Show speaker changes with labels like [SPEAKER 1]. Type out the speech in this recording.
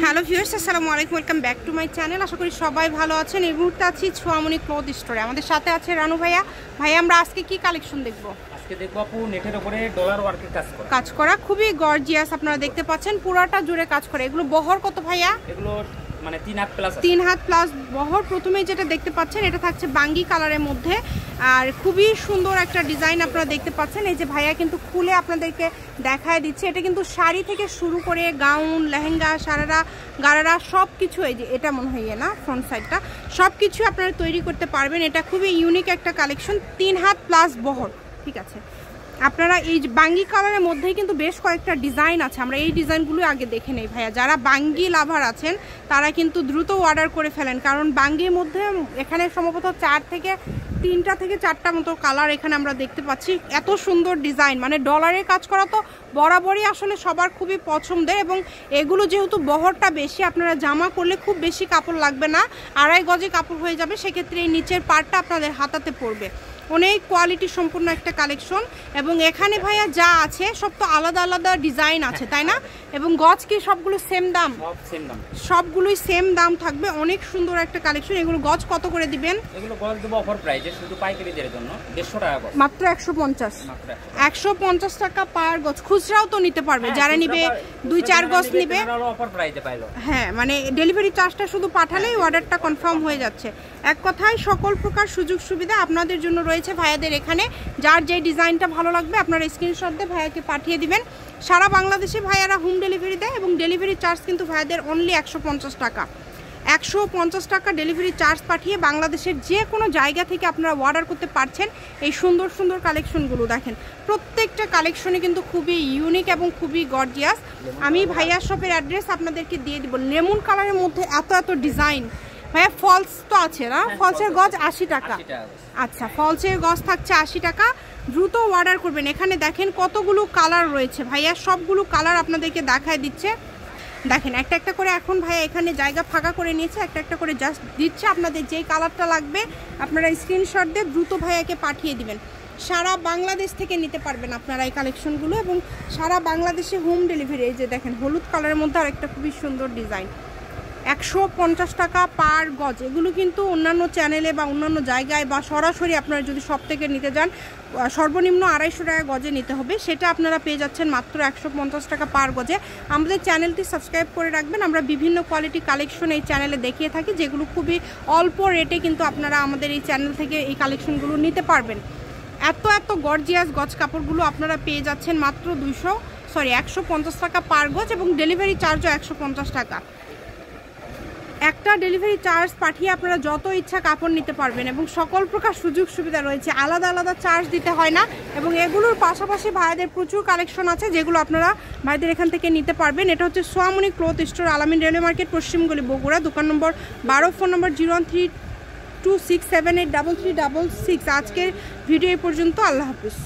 [SPEAKER 1] Hello viewers, আসসালামু আলাইকুম, welcome back to my channel. আশা করি সবাই ভালো আছেন। এই মুহূর্তে আছি ছোয়ামনি ক্লথ স্টোরে। আমাদের সাথে আছে রানু ভাইয়া। ভাইয়া, আমরা আজকে কি কালেকশন দেখবো?
[SPEAKER 2] আজকে দেখবো আপু নেটের উপরে ডলার ওয়ার্কের কাজ
[SPEAKER 1] করা খুবই গর্জিয়াস। আপনারা দেখতে পাচ্ছেন পুরাটা জুড়ে কাজ করে। এগুলো বহর কত ভাইয়া?
[SPEAKER 2] এগুলো মানে 3 হাত প্লাস
[SPEAKER 1] 3 হাত প্লাস বহর। প্রথমেই যেটা দেখতে পাচ্ছেন এটা থাকছে বাঙ্গি কালারের মধ্যে, আর খুবই সুন্দর একটা ডিজাইন আপনারা দেখতে পাচ্ছেন। এই যে ভাইয়া কিন্তু খুলে আপনাদেরকে দেখায় দিচ্ছে। এটা কিন্তু শাড়ি থেকে শুরু করে গাউন, লেহেঙ্গা, সারারা, গারারা সব কিছু, এই যে এটা মনে হয় না ফ্রন্ট সাইডটা, সব কিছু আপনারা তৈরি করতে পারবেন। এটা খুবই ইউনিক একটা কালেকশন, 3 হাত প্লাস বহর। ঠিক আছে, আপনারা এই বাঙ্গি কালারের মধ্যেই কিন্তু বেশ কয়েকটা ডিজাইন আছে। আমরা এই ডিজাইনগুলো আগে দেখে নেই ভাইয়া। যারা বাঙ্গি লাভার আছেন তারা কিন্তু দ্রুত অর্ডার করে ফেলেন, কারণ বাঙ্গির মধ্যে এখানে সম্ভবত 3 থেকে 4টা মতো কালার এখানে আমরা দেখতে পাচ্ছি। এত সুন্দর ডিজাইন, মানে ডলারের কাজ করা তো বরাবরই আসলে সবার খুবই পছন্দের। এবং এগুলো যেহেতু বহরটা বেশি, আপনারা জামা করলে খুব বেশি কাপড় লাগবে না, 2.5 গজে কাপড় হয়ে যাবে। সেক্ষেত্রে এই নিচের পার্টটা আপনাদের হাতাতে পড়বে। অনেক কোয়ালিটি সম্পূর্ণ একটা কালেকশন। এবং এখানে ভাইয়া যা আছে সব তো আলাদা আলাদা ডিজাইন আছে, তাই না? এবং গজ কি সবগুলো সেম দাম? সবগুলোই সেম দাম থাকবে। অনেক সুন্দর একটা কালেকশন। এগুলো গজ কত করে দিবেন?
[SPEAKER 2] এগুলো গজ দেব অফার প্রাইসে, শুধু পাইকারিদের জন্য 150 টাকা গজ,
[SPEAKER 1] মাত্র 150 টাকা পার গজ। খুচরাও তো নিতে পারবে, যারা নিবে 2-4 গজ নিবে
[SPEAKER 2] অফার প্রাইসে পাইলো।
[SPEAKER 1] হ্যাঁ, মানে ডেলিভারি চার্জটা শুধু পাঠালেই অর্ডারটা কনফার্ম হয়ে যাচ্ছে। এক কথায় সকল প্রকার সুযোগ সুবিধা আপনাদের জন্য রয়েছে ভাইয়াদের এখানে। যার যে ডিজাইনটা ভালো লাগবে আপনারা স্ক্রিনশট দিয়ে ভাইয়াকে পাঠিয়ে দিবেন। সারা বাংলাদেশে ভাইয়ারা হোম ডেলিভারি দেয় এবং ডেলিভারি চার্জ কিন্তু ভাইয়াদের অনলি 150 টাকা। 150 টাকা ডেলিভারি চার্জ পাঠিয়ে বাংলাদেশের যে কোনো জায়গা থেকে আপনারা অর্ডার করতে পারছেন। এই সুন্দর সুন্দর কালেকশনগুলো দেখেন, প্রত্যেকটা কালেকশনে কিন্তু খুবই ইউনিক এবং খুবই গর্জিয়াস। আমি ভাইয়ার শপের অ্যাড্রেস আপনাদেরকে দিয়ে দিব। লেমন কালারের মধ্যে এত এত ডিজাইন। ভাইয়া ফলস তো আছে না? ফলসের গজ 80 টাকা। আচ্ছা, ফলসের গজ থাকছে 80 টাকা। দ্রুত অর্ডার করবেন। এখানে দেখেন কতগুলো কালার রয়েছে। ভাইয়া সবগুলো কালার আপনাদেরকে দেখায় দিচ্ছে। দেখেন একটা একটা করে এখন ভাইয়া এখানে জায়গা ফাঁকা করে নিয়েছে, একটা একটা করে জাস্ট দিচ্ছে। আপনাদের যেই কালারটা লাগবে আপনারা স্ক্রিনশট দিয়ে দ্রুত ভাইয়াকে পাঠিয়ে দিবেন। সারা বাংলাদেশ থেকে নিতে পারবেন আপনারা এই কালেকশনগুলো এবং সারা বাংলাদেশে হোম ডেলিভারি। এই যে দেখেন হলুদ কালারের মধ্যে আর একটা খুবই সুন্দর ডিজাইন, 150 টাকা পার গজ। এগুলো কিন্তু অন্যান্য চ্যানেলে বা অন্যান্য জায়গায় বা সরাসরি আপনারা যদি সব থেকে নিতে যান সর্বনিম্ন 250 টাকা গজে নিতে হবে। সেটা আপনারা পেয়ে যাচ্ছেন মাত্র 150 টাকা পার গজে। আমাদের চ্যানেলটি সাবস্ক্রাইব করে রাখবেন। আমরা বিভিন্ন কোয়ালিটি কালেকশন এই চ্যানেলে দেখিয়ে থাকি, যেগুলো খুবই অল্প রেটে কিন্তু আপনারা আমাদের এই চ্যানেল থেকে এই কালেকশনগুলো নিতে পারবেন। এত এত গর্জিয়াস গজ কাপড়গুলো আপনারা পেয়ে যাচ্ছেন মাত্র 150 টাকা পার গজ এবং ডেলিভারি চার্জও 150 টাকা। একটা ডেলিভারি চার্জ পাঠিয়ে আপনারা যত ইচ্ছা কাপড় নিতে পারবেন এবং সকল প্রকার সুযোগ সুবিধা রয়েছে। আলাদা আলাদা চার্জ দিতে হয় না। এবং এগুলোর পাশাপাশি ভাইদের প্রচুর কালেকশন আছে যেগুলো আপনারা ভাইদের এখান থেকে নিতে পারবেন। এটা হচ্ছে সোয়ামনি ক্লথ স্টোর, আলামিন রেলওয়ে মার্কেট, পশ্চিমগলি, বগুড়া। দোকান নম্বর 12, ফোন নম্বর 01326783366। আজকের ভিডিও এই পর্যন্ত। আল্লাহ হাফিজ।